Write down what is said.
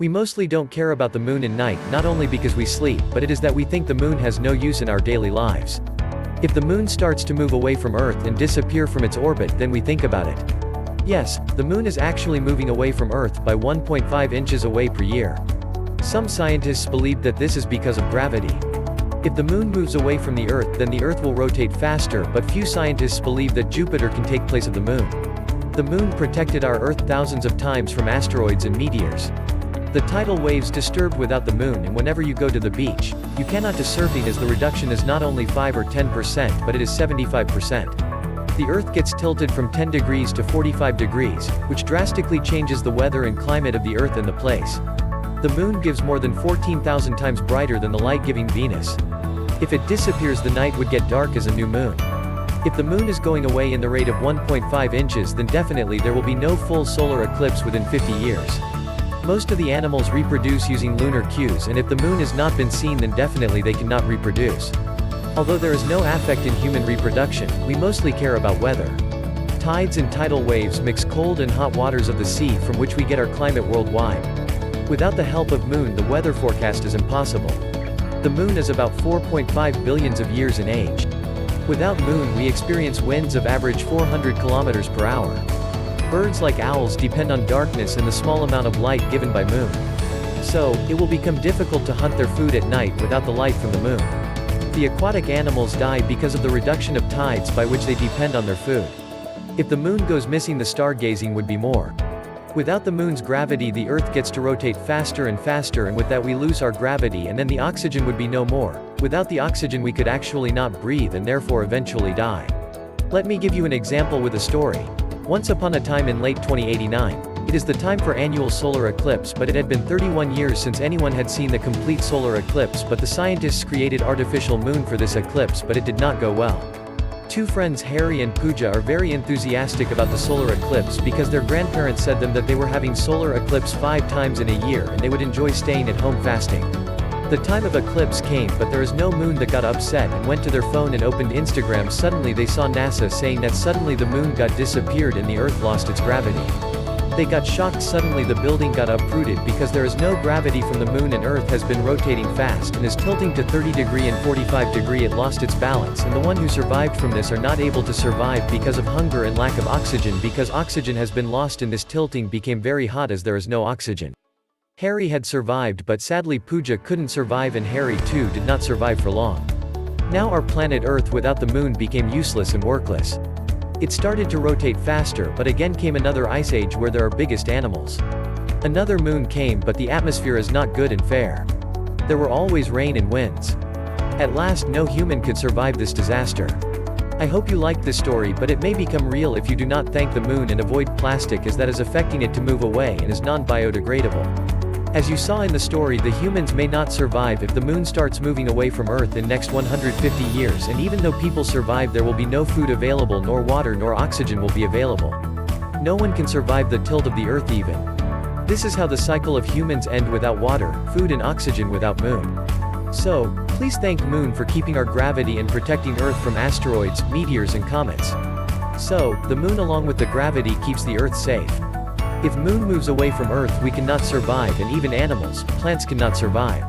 We mostly don't care about the moon in night, not only because we sleep, but it is that we think the moon has no use in our daily lives. If the moon starts to move away from Earth and disappear from its orbit, then we think about it. Yes, the moon is actually moving away from Earth by 1.5 inches away per year. Some scientists believe that this is because of gravity. If the moon moves away from the Earth, then the Earth will rotate faster, but few scientists believe that Jupiter can take place of the moon. The moon protected our Earth thousands of times from asteroids and meteors. The tidal waves disturbed without the moon, and whenever you go to the beach, you cannot do surfing as the reduction is not only 5 or 10% but it is 75%. The Earth gets tilted from 10 degrees to 45 degrees, which drastically changes the weather and climate of the Earth and the place. The moon gives more than 14,000 times brighter than the light-giving Venus. If it disappears, the night would get dark as a new moon. If the moon is going away in the rate of 1.5 inches, then definitely there will be no full solar eclipse within 50 years. Most of the animals reproduce using lunar cues, and if the moon has not been seen, then definitely they cannot reproduce. Although there is no affect in human reproduction, we mostly care about weather. Tides and tidal waves mix cold and hot waters of the sea, from which we get our climate worldwide. Without the help of moon, the weather forecast is impossible. The moon is about 4.5 billions of years in age. Without moon, we experience winds of average 400 kilometers per hour. Birds like owls depend on darkness and the small amount of light given by moon. So, it will become difficult to hunt their food at night without the light from the moon. The aquatic animals die because of the reduction of tides by which they depend on their food. If the moon goes missing, the stargazing would be more. Without the moon's gravity, the Earth gets to rotate faster and faster, and with that we lose our gravity, and then the oxygen would be no more. Without the oxygen we could actually not breathe and therefore eventually die. Let me give you an example with a story. Once upon a time in late 2089, it is the time for annual solar eclipse, but it had been 31 years since anyone had seen the complete solar eclipse, but the scientists created artificial moon for this eclipse, but it did not go well. Two friends Harry and Pooja are very enthusiastic about the solar eclipse because their grandparents said them that they were having solar eclipse 5 times in a year and they would enjoy staying at home fasting. The time of eclipse came, but there is no moon. That got upset and went to their phone and opened Instagram. Suddenly they saw NASA saying that suddenly the moon got disappeared and the Earth lost its gravity. They got shocked. Suddenly the building got uprooted because there is no gravity from the moon and Earth has been rotating fast and is tilting to 30 degree and 45 degree. It lost its balance, and the one who survived from this are not able to survive because of hunger and lack of oxygen. Because oxygen has been lost in this tilting became very hot as there is no oxygen. Harry had survived, but sadly Pooja couldn't survive, and Harry too did not survive for long. Now our planet Earth without the moon became useless and workless. It started to rotate faster, but again came another ice age where there are biggest animals. Another moon came, but the atmosphere is not good and fair. There were always rain and winds. At last no human could survive this disaster. I hope you liked this story, but it may become real if you do not thank the moon and avoid plastic, as that is affecting it to move away and is non-biodegradable. As you saw in the story, the humans may not survive if the moon starts moving away from Earth in next 150 years, and even though people survive, there will be no food available, nor water, nor oxygen will be available. No one can survive the tilt of the Earth even. This is how the cycle of humans end, without water, food and oxygen, without moon. So, please thank moon for keeping our gravity and protecting Earth from asteroids, meteors and comets. So, the moon along with the gravity keeps the Earth safe. If moon moves away from Earth we cannot survive, and even animals, plants cannot survive.